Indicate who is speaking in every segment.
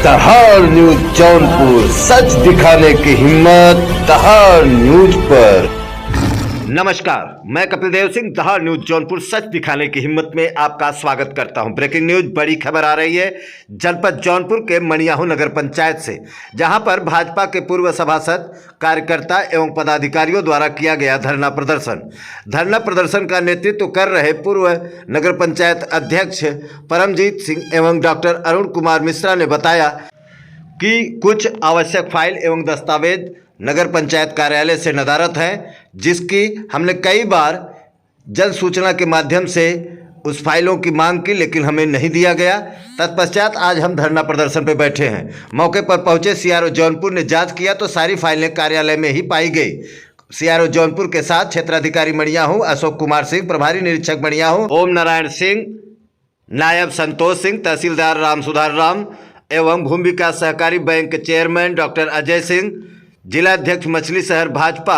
Speaker 1: दहाड़ न्यूज जौनपुर, सच दिखाने की हिम्मत दहाड़ न्यूज पर। नमस्कार, मैं कपिल देव सिंह दहाड़ न्यूज जौनपुर सच दिखाने की हिम्मत में आपका स्वागत करता हूं। ब्रेकिंग न्यूज, बड़ी खबर आ रही है जनपद जौनपुर के मणियाहू नगर पंचायत से, जहां पर भाजपा के पूर्व सभासद, कार्यकर्ता एवं पदाधिकारियों द्वारा किया गया धरना प्रदर्शन। धरना प्रदर्शन का नेतृत्व कर रहे पूर्व नगर पंचायत अध्यक्ष परमजीत सिंह एवं डॉक्टर अरुण कुमार मिश्रा ने बताया कि कुछ आवश्यक फाइल एवं दस्तावेज नगर पंचायत कार्यालय से नदारद हैं, जिसकी हमने कई बार जन सूचना के माध्यम से उस फाइलों की मांग की, लेकिन हमें नहीं दिया गया। तत्पश्चात आज हम धरना प्रदर्शन पर बैठे हैं। मौके पर पहुंचे सीआरओ जौनपुर ने जांच किया तो सारी फाइलें कार्यालय में ही पाई गई। सीआरओ जौनपुर के साथ क्षेत्राधिकारी मणियाहू अशोक कुमार सिंह, प्रभारी निरीक्षक मणियाहू ओम नारायण सिंह, नायब संतोष सिंह, तहसीलदार राम सुधार राम एवं भूमि विकास सहकारी बैंक के चेयरमैन डॉक्टर अजय सिंह, जिलाध्यक्ष मछली शहर भाजपा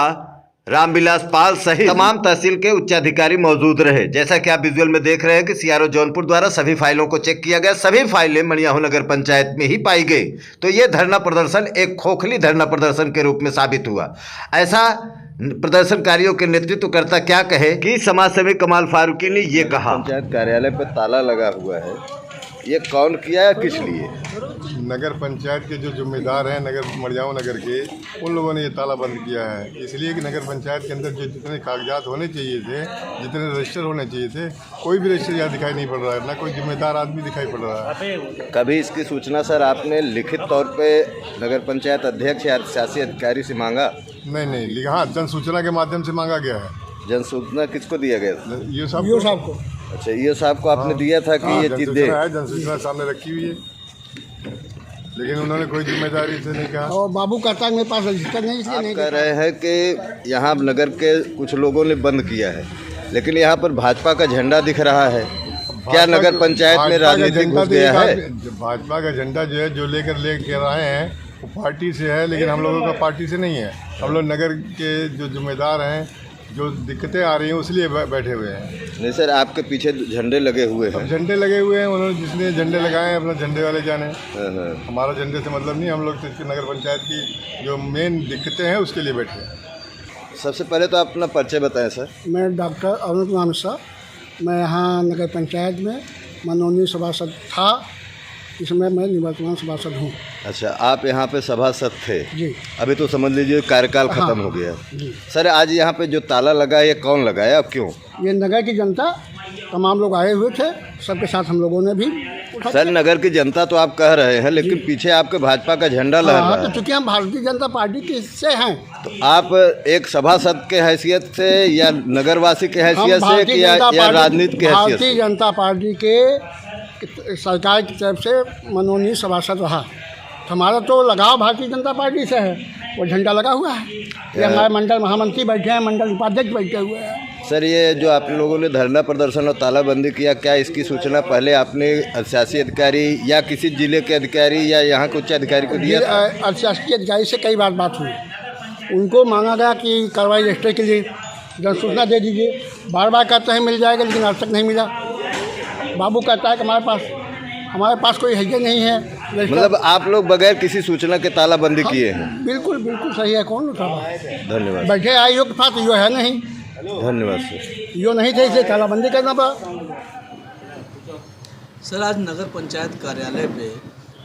Speaker 1: रामविलास पाल सहित तमाम तहसील के उच्चाधिकारी मौजूद रहे। जैसा कि आप विजुअल में देख रहे हैं कि सीआरओ जौनपुर द्वारा सभी फाइलों को चेक किया गया, सभी फाइलें मणियाहू नगर पंचायत में ही पाई गई। तो ये धरना प्रदर्शन एक खोखली धरना प्रदर्शन के रूप में साबित हुआ। ऐसा प्रदर्शनकारियों के नेतृत्वकर्ता क्या कहे कि समाजसेवी कमाल फारूकी ने ये कहा,
Speaker 2: पंचायत कार्यालय पर ताला लगा हुआ है, ये कौन किया है, किस लिए?
Speaker 3: नगर पंचायत के जो जिम्मेदार हैं नगर मणियाहू नगर के, उन लोगों ने ये ताला बंद किया है। इसलिए कि नगर पंचायत के अंदर जो जितने कागजात होने चाहिए थे, जितने रजिस्टर होने चाहिए थे, कोई भी रजिस्टर यहाँ दिखाई नहीं पड़ रहा है, ना कोई जिम्मेदार आदमी दिखाई पड़ रहा है।
Speaker 2: कभी इसकी सूचना सर आपने लिखित तौर पे नगर पंचायत अध्यक्ष या शासी अधिकारी से मांगा?
Speaker 3: नहीं, हाँ, जन सूचना के माध्यम से मांगा गया है।
Speaker 2: जन सूचना किसको दिया गया?
Speaker 3: ये साहब को।
Speaker 2: अच्छा, ये साहब को आपने दिया था कि ये चीज़ दे?
Speaker 3: जन सूचना सामने रखी हुई है, लेकिन उन्होंने कोई जिम्मेदारी से नहीं कहा।
Speaker 4: और बाबू कहता है मेरे पास रजिस्टर नहीं, इसलिए नहीं
Speaker 2: कह रहे हैं कि यहाँ नगर के कुछ लोगों ने बंद किया है, लेकिन यहाँ पर भाजपा का झंडा दिख रहा है। क्या नगर पंचायत में राजनीति घुस गया है?
Speaker 3: भाजपा का झंडा जो है, जो लेकर आए हैं, वो पार्टी से है, लेकिन हम लोगों का पार्टी से नहीं है। हम लोग नगर के जो जिम्मेदार हैं, जो दिक्कतें आ रही हैं, उसलिए बैठे हुए हैं।
Speaker 2: नहीं सर, आपके पीछे झंडे लगे हुए हैं।
Speaker 3: झंडे लगे हुए हैं, उन्होंने जिसने झंडे लगाए हैं अपना झंडे वाले जाने। हमारा झंडे से मतलब नहीं, हम लोग तो नगर पंचायत की जो मेन दिक्कतें हैं उसके लिए बैठे हैं।
Speaker 2: सबसे पहले तो आप अपना परिचय बताएं सर।
Speaker 4: मैं डॉक्टर अरुण कुमार मिश्रा, मैं यहाँ नगर पंचायत में मनोनीय सभासद था, इस समय मैं निवर्तमान सभासद हूँ।
Speaker 2: अच्छा, आप यहाँ पे सभासद थे
Speaker 4: जी।
Speaker 2: अभी तो समझ लीजिए कार्यकाल खत्म हो गया
Speaker 4: जी।
Speaker 2: सर, आज यहाँ पे जो ताला लगा है, ये कौन लगाया और क्यों?
Speaker 4: ये नगर की जनता, तमाम लोग आए हुए थे, सबके साथ हम लोगों ने भी उठा।
Speaker 2: सर, नगर की जनता तो आप कह रहे हैं, लेकिन पीछे आपके भाजपा का झंडा लहरा रहा है।
Speaker 4: तो चूँकि हम भारतीय जनता पार्टी के हिस्से हैं,
Speaker 2: तो आप एक सभासद के हैसियत से या नगरवासी के हैसियत से या राजनीति के हैसियत से?
Speaker 4: भारतीय जनता पार्टी के सरकार की तरफ से मनोनीय सभासद रहा। हमारा तो लगाव भारतीय जनता पार्टी से है, वो झंडा लगा हुआ है। ये हमारे मंडल महामंत्री बैठे हैं, मंडल उपाध्यक्ष बैठे हुए हैं।
Speaker 2: सर, ये जो आप लोगों ने धरना प्रदर्शन और तालाबंदी किया, क्या इसकी सूचना पहले आपने शासी अधिकारी या किसी जिले के अधिकारी या यहाँ के उच्च अधिकारी को दिया?
Speaker 4: शासकीय अधिकारी से कई बार बात हुई, उनको मांगा गया कि कार्रवाई रजिस्टर के लिए जन सूचना दे दीजिए। बार बार कहते हैं मिल जाएगा, लेकिन आज तक नहीं मिला। बाबू कहता है कि हमारे पास कोई हैया नहीं है।
Speaker 2: मतलब आप लोग बगैर किसी सूचना के तालाबंदी किए हैं?
Speaker 4: बिल्कुल सही है। कौन उठा?
Speaker 2: धन्यवाद।
Speaker 4: बैठे आईओ के पास यो है नहीं।
Speaker 2: धन्यवाद सर।
Speaker 4: यो नहीं थे, इसे तालाबंदी करना पड़ा।
Speaker 5: सर, आज नगर पंचायत कार्यालय पे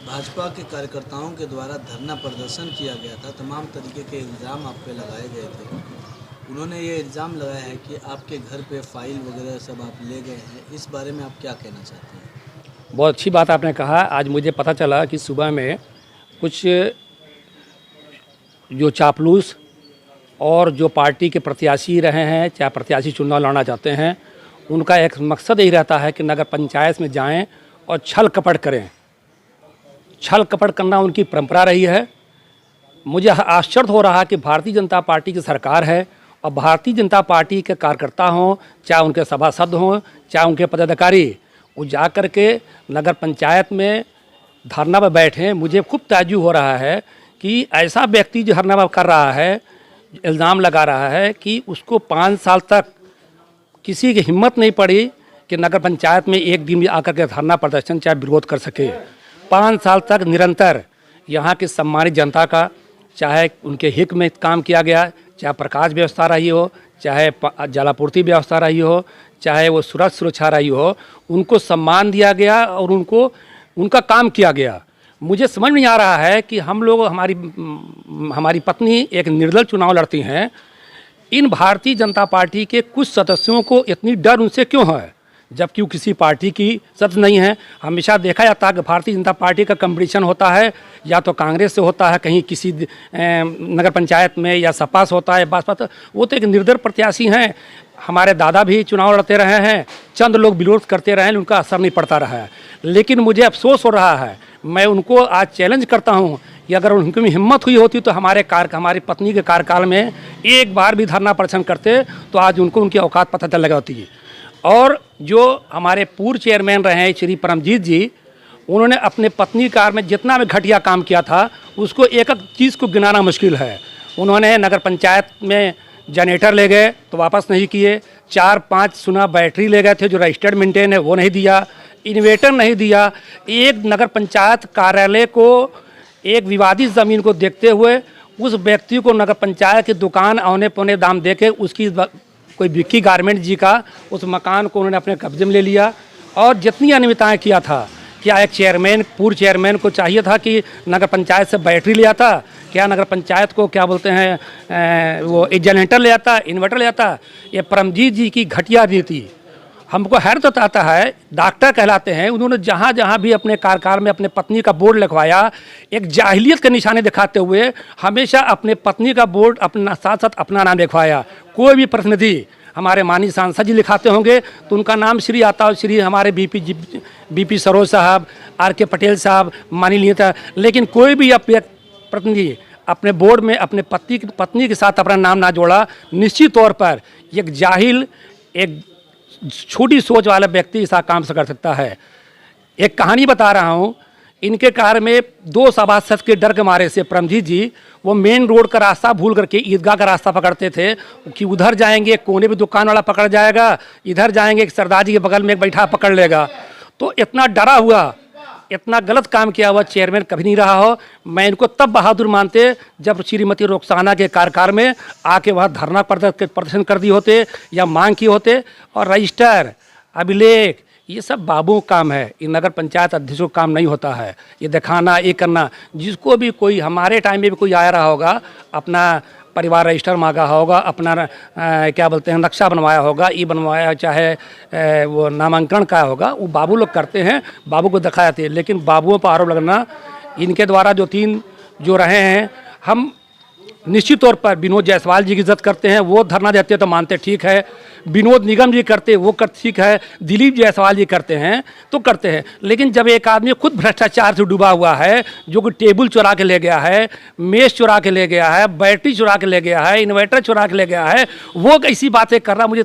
Speaker 5: भाजपा के कार्यकर्ताओं के द्वारा धरना प्रदर्शन किया गया था। तमाम तरीके के इल्ज़ाम आप पे लगाए गए थे। उन्होंने ये इल्ज़ाम लगाया है कि आपके घर पे फाइल वगैरह सब आप ले गए हैं। इस बारे में आप क्या कहना चाहते हैं?
Speaker 6: बहुत अच्छी बात आपने कहा। आज मुझे पता चला कि सुबह में कुछ जो चापलूस और जो पार्टी के प्रत्याशी रहे हैं, चाहे प्रत्याशी चुनाव लड़ना चाहते हैं, उनका एक मकसद यही रहता है कि नगर पंचायत में जाएं और छल कपट करें। छल कपट करना उनकी परंपरा रही है। मुझे आश्चर्य हो रहा कि भारतीय जनता पार्टी की सरकार है और भारतीय जनता पार्टी के कार्यकर्ता हों, चाहे उनके सभासद हों, चाहे उनके पदाधिकारी, वो जा कर के नगर पंचायत में धरना पर बैठे। मुझे खूब ताज्जुब हो रहा है कि ऐसा व्यक्ति जो धरना कर रहा है, इल्ज़ाम लगा रहा है कि उसको 5 साल तक किसी की हिम्मत नहीं पड़ी कि नगर पंचायत में एक दिन आकर के धरना प्रदर्शन चाहे विरोध कर सके। 5 साल तक निरंतर यहाँ की सम्मानित जनता का, चाहे उनके हित में काम किया गया, चाहे प्रकाश व्यवस्था रही हो, चाहे जलापूर्ति व्यवस्था रही हो, चाहे वो सुरक्षा रही हो, उनको सम्मान दिया गया और उनका काम किया गया। मुझे समझ नहीं आ रहा है कि हम लोग, हमारी पत्नी एक निर्दल चुनाव लड़ती हैं, इन भारतीय जनता पार्टी के कुछ सदस्यों को इतनी डर उनसे क्यों है, जबकि वो किसी पार्टी की सदस्य नहीं है। हमेशा देखा जाता है कि भारतीय जनता पार्टी का कंपटीशन होता है या तो कांग्रेस से होता है, कहीं किसी नगर पंचायत में, या सपा से होता है, बसपा। तो वो तो एक निर्दल प्रत्याशी हैं। हमारे दादा भी चुनाव लड़ते रहे हैं, चंद लोग विरोध करते रहे, उनका असर नहीं पड़ता रहा है। लेकिन मुझे अफसोस हो रहा है, मैं उनको आज चैलेंज करता हूं कि अगर उनकी हिम्मत हुई होती तो हमारी पत्नी के कार्यकाल में एक बार भी धरना प्रदर्शन करते तो आज उनको उनकी औकात पता चल लगा होती। और जो हमारे पूर्व चेयरमैन रहे हैं श्री परमजीत जी, उन्होंने अपने पत्नी कार में जितना भी घटिया काम किया था उसको एक एक चीज़ को गिनाना मुश्किल है। उन्होंने नगर पंचायत में जनरेटर ले गए तो वापस नहीं किए, 4-5 सुना बैटरी ले गए थे जो रजिस्टर्ड मेंटेन है वो नहीं दिया, इन्वेटर नहीं दिया। एक नगर पंचायत कार्यालय को, एक विवादित ज़मीन को देखते हुए उस व्यक्ति को नगर पंचायत की दुकान औने पौने दाम दे के उसकी कोई विक्की गारमेंट जी का उस मकान को उन्होंने अपने कब्जे में ले लिया। और जितनी अनियमितताएँ किया था, क्या एक चेयरमैन, पूर्व चेयरमैन को चाहिए था कि नगर पंचायत से बैटरी ले आता, क्या नगर पंचायत को क्या बोलते हैं वो एक जनरेटर ले आता, इन्वर्टर ले आता। ये परमजीत जी की घटिया रीति हमको हैरत आता है। डॉक्टर कहलाते हैं, उन्होंने जहाँ जहाँ भी अपने कार्यकाल में अपने पत्नी का बोर्ड लिखवाया, एक जाहिलियत के निशाने दिखाते हुए हमेशा अपने पत्नी का बोर्ड अपना साथ साथ अपना नाम लिखवाया। कोई भी प्रतिनिधि, हमारे माननीय सांसद जी लिखाते होंगे तो उनका नाम श्री आता हो, श्री हमारे बीपी सरोज साहब, आर.के. पटेल साहब, माननीय था। लेकिन कोई भी प्रतिनिधि अपने बोर्ड में अपने पत्नी के साथ अपना नाम ना जोड़ा। निश्चित तौर पर एक जाहिल, एक छोटी सोच वाला व्यक्ति ऐसा काम से कर सकता है। एक कहानी बता रहा हूँ। इनके कार में 2 सभासद के डर के मारे से परमजीत जी वो मेन रोड का रास्ता भूल करके ईदगाह का रास्ता पकड़ते थे कि उधर जाएंगे कोने भी दुकान वाला पकड़ जाएगा, इधर जाएंगे एक सरदार जी के बगल में एक बैठा पकड़ लेगा। तो इतना डरा हुआ, इतना गलत काम किया हुआ चेयरमैन कभी नहीं रहा हो। मैं इनको तब बहादुर मानते जब श्रीमती रुखसाना के कार्यकाल में आके वहाँ धरना प्रदर्शन कर दिए होते या मांग किए होते। और रजिस्टर, अभिलेख, ये सब बाबू काम है, ये नगर पंचायत अध्यक्षों का काम नहीं होता है। ये दिखाना, ये करना, जिसको भी कोई हमारे टाइम में भी कोई आया रहा होगा, अपना परिवार रजिस्टर मांगा होगा, अपना क्या बोलते हैं नक्शा बनवाया होगा, ये बनवाया, चाहे वो नामांकन का होगा, वो बाबू लोग करते हैं, बाबू को दिखाए थे। लेकिन बाबुओं पर आरोप लगना, इनके द्वारा जो 3 जो रहे हैं, हम निश्चित तौर पर विनोद जायसवाल जी की इज्जत करते हैं, वो धरना देते तो मानते ठीक है, विनोद निगम जी करते वो कर ठीक है, दिलीप जायसवाल जी करते हैं तो करते हैं। लेकिन जब एक आदमी खुद भ्रष्टाचार से डूबा हुआ है, जो कि टेबल चुरा के ले गया है, मेज चुरा के ले गया है, बैटरी चुरा के ले गया है, इन्वर्टर चुरा के ले गया है, वो कैसी बातें कर रहा, मुझे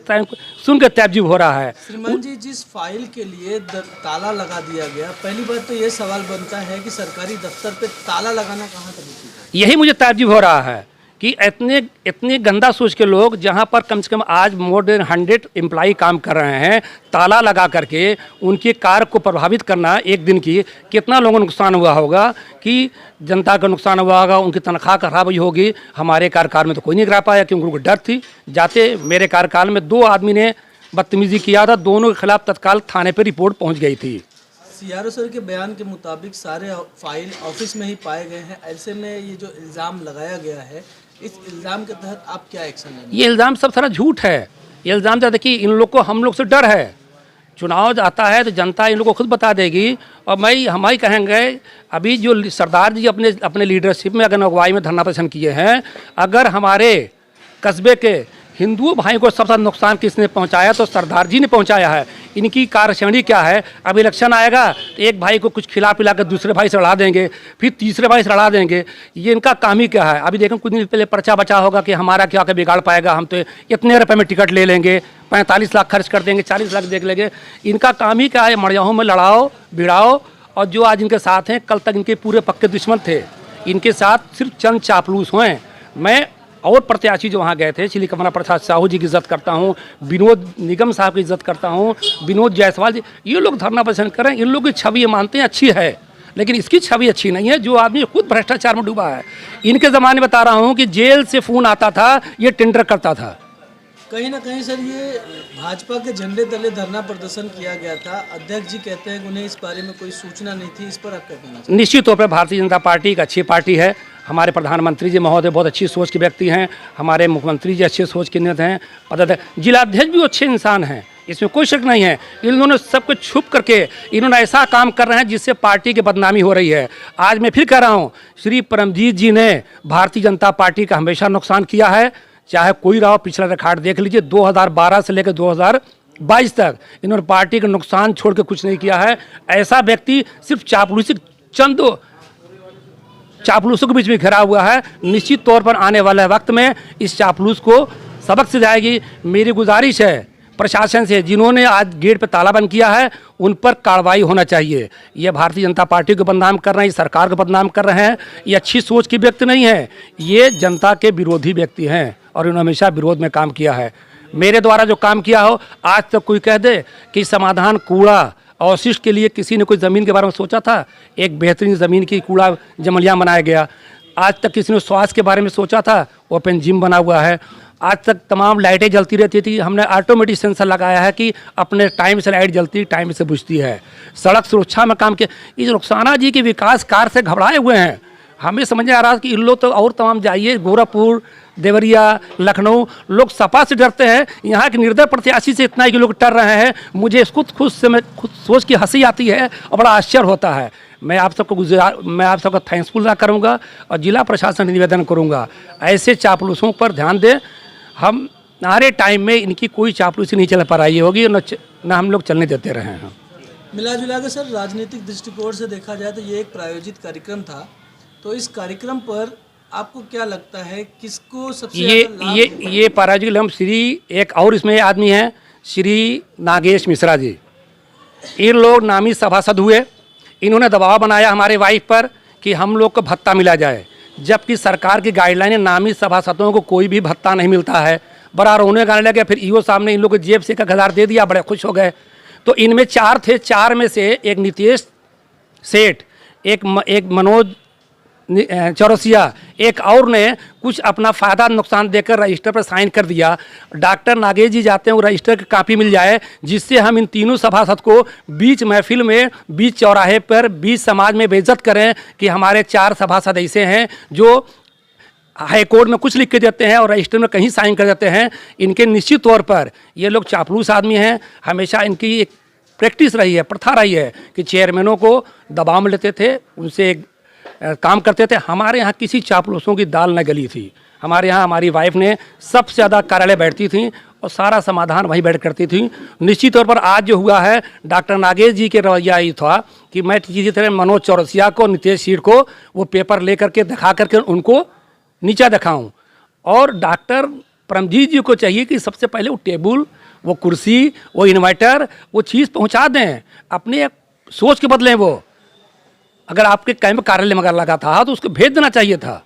Speaker 6: सुन के तैजीब हो रहा है।
Speaker 5: श्रीमान जी, जिस फाइल के लिए ताला लगा दिया गया, पहली बात तो ये सवाल बनता है कि सरकारी दफ्तर पे ताला लगाना कहाँ तक,
Speaker 6: यही मुझे ताज्जुब हो रहा है कि इतने गंदा सोच के लोग, जहाँ पर कम से कम आज मोर देन 100 एम्प्लॉई काम कर रहे हैं, ताला लगा करके उनकी कार्य को प्रभावित करना, एक दिन की कितना लोगों को नुकसान हुआ होगा, कि जनता का नुकसान हुआ होगा, उनकी तनख्वाह खराब हुई होगी। हमारे कार्यकाल में तो कोई नहीं करा पाया क्योंकि उनको डर थी। जाते मेरे कार्यकाल में 2 आदमी ने बदतमीजी किया था, दोनों के खिलाफ तत्काल थाने पर रिपोर्ट पहुँच गई थी।
Speaker 5: सीआरओ सर के बयान के मुताबिक सारे फाइल ऑफिस में ही पाए गए हैं। ऐसे में ये जो इल्ज़ाम लगाया गया है, इस इल्ज़ाम के तहत आप क्या एक्शन लेंगे? ये
Speaker 6: इल्ज़ाम सब सारा झूठ है। ये इल्ज़ाम तो देखिए, इन लोग को हम लोग से डर है। चुनाव आता है तो जनता इन लोग को खुद बता देगी। और हम ही कहेंगे, अभी जो सरदार जी अपने लीडरशिप में अगर अगुवाई में धरना प्रदर्शन किए हैं, अगर हमारे कस्बे के हिंदुओं भाई को सबसे नुकसान किसने पहुंचाया तो सरदार जी ने पहुंचाया है। इनकी कार्यशैली क्या है, अब इलेक्शन आएगा तो एक भाई को कुछ खिला पिला कर दूसरे भाई से लड़ा देंगे, फिर तीसरे भाई से लड़ा देंगे। ये इनका काम ही क्या है। अभी देखें कुछ दिन पहले पर्चा बचा होगा कि हमारा क्या बिगाड़ पाएगा, हम तो इतने रुपये में टिकट ले लेंगे, 45 लाख खर्च कर देंगे, 40 लाख देख लेंगे। इनका काम ही क्या है, मड़ियाओं में लड़ाओ भिड़ाओ। और जो आज इनके साथ हैं, कल तक इनके पूरे पक्के दुश्मन थे, इनके साथ सिर्फ चंद चापलूस हुए। मैं और प्रत्याशी जो वहाँ गए थे, श्री कमला प्रसाद साहू जी की इज्जत करता हूँ, विनोद निगम साहब की इज्जत करता हूँ, विनोद जायसवाल जी, ये लोग धरना प्रदर्शन करें, इन लोग की छवि ये मानते हैं अच्छी है, लेकिन इसकी छवि अच्छी नहीं है। जो आदमी खुद भ्रष्टाचार में डूबा है, इनके ज़माने में बता रहा हूँ कि जेल से फ़ोन आता था, ये टेंडर करता था।
Speaker 5: कहीं ना कहीं सर ये भाजपा के झंडे तले धरना प्रदर्शन किया गया था। अध्यक्ष जी कहते हैं कि उन्हें इस बारे में कोई सूचना नहीं थी। इस पर आप क्या कहना चाहते हैं?
Speaker 6: निश्चित तौर पर भारतीय जनता पार्टी एक अच्छी पार्टी है। हमारे प्रधानमंत्री जी महोदय बहुत अच्छी सोच के व्यक्ति हैं, हमारे मुख्यमंत्री जी अच्छी सोच के नेता हैं, पदाधिकारी जिलाध्यक्ष भी अच्छे इंसान हैं, इसमें कोई शक नहीं है। इन लोगों ने सब कुछ छुप करके इन्होंने ऐसा काम कर रहे हैं जिससे पार्टी की बदनामी हो रही है। आज मैं फिर कह रहा हूँ, श्री परमजीत जी ने भारतीय जनता पार्टी का हमेशा नुकसान किया है, चाहे कोई रहो। पिछला रिकॉर्ड देख लीजिए, 2012 से लेकर 2022 तक इन्होंने पार्टी का नुकसान छोड़ के कुछ नहीं किया है। ऐसा व्यक्ति सिर्फ चापलूसों के बीच में घिरा हुआ है। निश्चित तौर पर आने वाले वक्त में इस चापलूस को सबक सिखाएगी। मेरी गुजारिश है प्रशासन से, जिन्होंने आज गेट पे ताला बंद किया है उन पर कार्रवाई होना चाहिए। ये भारतीय जनता पार्टी को बदनाम कर रहे हैं, सरकार को बदनाम कर रहे हैं। ये अच्छी सोच के व्यक्ति नहीं है, ये जनता के विरोधी व्यक्ति हैं और इन्होंने हमेशा विरोध में काम किया है। मेरे द्वारा जो काम किया हो, आज तक कोई कह दे कि समाधान कूड़ा अवशिष्ट के लिए किसी ने कोई ज़मीन के बारे में सोचा था? एक बेहतरीन ज़मीन की कूड़ा जमलियाँ बनाया गया। आज तक किसी ने स्वास्थ्य के बारे में सोचा था? ओपन जिम बना हुआ है। आज तक तमाम लाइटें जलती रहती थी, हमने ऑटोमेटिक सेंसर लगाया है कि अपने टाइम से लाइट जलती, टाइम से बुझती है। सड़क सुरक्षा में काम किया। इस रुखसाना जी के विकास कार्य से घबराए हुए हैं। हमें समझ आ रहा है कि इन लोग तो और तमाम जाइए, गोरखपुर, देवरिया, लखनऊ, लोग सपा से डरते हैं। यहाँ के निर्दय प्रत्याशी से इतना ही कि लोग डर रहे हैं। मुझे इसको खुद सोच की हंसी आती है और बड़ा आश्चर्य होता है। मैं आप सबको थैंक्सफुल करूँगा और जिला प्रशासन निवेदन करूँगा, ऐसे चापलूसों पर ध्यान दें। हमारे टाइम में इनकी कोई चापलूसी नहीं चल पा रही होगी, न हम लोग चलने देते रहे हैं।
Speaker 5: मिला जुला कर सर राजनीतिक दृष्टिकोण से देखा जाए तो ये एक प्रायोजित कार्यक्रम था, तो इस कार्यक्रम पर आपको क्या लगता है किसको सबसे
Speaker 6: ये पराजित हम श्री एक और इसमें आदमी हैं, श्री नागेश मिश्रा जी। ये लोग नामी सभासद हुए, इन्होंने दबाव बनाया हमारे वाइफ पर कि हम लोग को भत्ता मिला जाए, जबकि सरकार की गाइडलाइन नामी सभासदों को कोई भी भत्ता नहीं मिलता है। बड़ा रोने गाने लगे। फिर ईओ साहब ने इन लोगों को जेब से 1000 दे दिया, बड़े खुश हो गए। तो इनमें 4 थे, 4 में से एक नीतीश सेठ, एक मनोज चौरसिया, एक और ने कुछ अपना फ़ायदा नुकसान देकर रजिस्टर पर साइन कर दिया। डॉक्टर नागेश जी जाते हैं वो रजिस्टर की कापी मिल जाए, जिससे हम इन तीनों सभासद को बीच महफिल में, बीच चौराहे पर, बीच समाज में बेइज्जत करें कि हमारे 4 सभासद ऐसे हैं जो हाई कोर्ट में कुछ लिख के देते हैं और रजिस्टर में कहीं साइन कर देते हैं। इनके निश्चित तौर पर ये लोग चापलूस आदमी हैं। हमेशा इनकी एक प्रैक्टिस रही है, प्रथा रही है कि चेयरमैनों को दबाव में लेते थे, उनसे काम करते थे। हमारे यहाँ किसी चापलूसों की दाल न गली थी। हमारे यहाँ हमारी वाइफ ने सबसे ज़्यादा कार्यालय बैठती थी और सारा समाधान वहीं बैठ करती थी। निश्चित तौर पर आज जो हुआ है, डॉक्टर नागेश जी के रवैया ये था कि मैं किसी तरह मनोज चौरसिया को, नीतीश सीट को वो पेपर ले करके दिखा करके उनको नीचा दिखाऊं। और डॉक्टर परमजीत जी को चाहिए कि सबसे पहले वो टेबल, वो कुर्सी, वो इन्वर्टर, वो चीज़ पहुंचा दें। अपने सोच के बदलें। वो अगर आपके कहीं कार्यालय में अगर लगा था तो उसको भेज देना चाहिए था।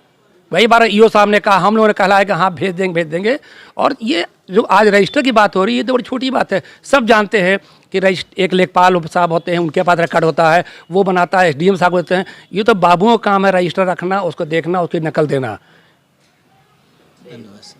Speaker 6: वही बार ईओ साहब ने कहा, हम लोगों ने कहा है कि हाँ भेज देंगे। और ये जो आज रजिस्टर की बात हो रही है, ये तो बड़ी छोटी बात है। सब जानते हैं कि एक लेखपाल साहब होते हैं, उनके पास रिकॉर्ड होता है, वो बनाता है, SDM साहब होते हैं। ये तो बाबुओं का काम है रजिस्टर रखना, उसको देखना, उसकी नकल देना।
Speaker 5: धन्यवाद।